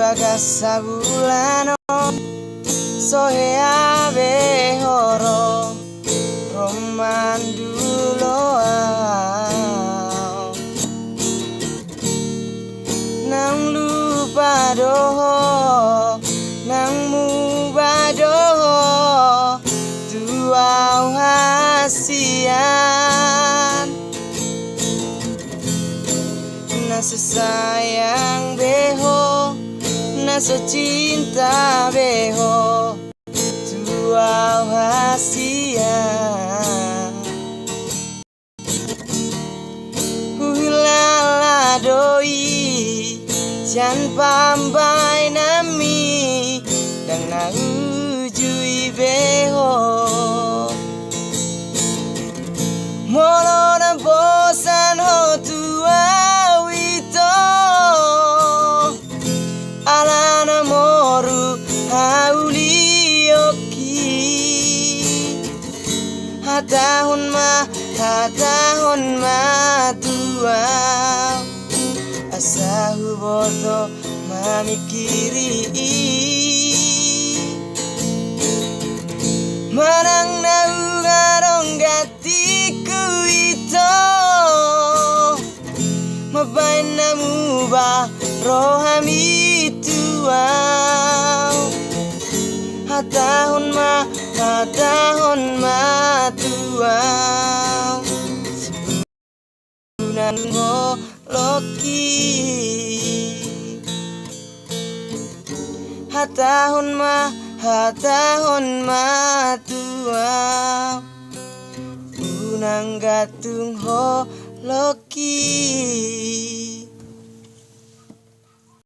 bagas sabulano sohe abe horo romandulo nang lupa doho nang mubadoho tuau hasian nasa sayang beho nasa cinta beho tuau hasian hulala doi jan pambai nami dan na ujui beho molo na bosan ho tuau ito alana moru haulioki hatahun ma tuau asahu boto mamikiri marang na ugarong gatiku ito mabain na muba rohami tuau hatahon ma tuau sebulan mo loki hatahon ma tuau unang gatung ho loki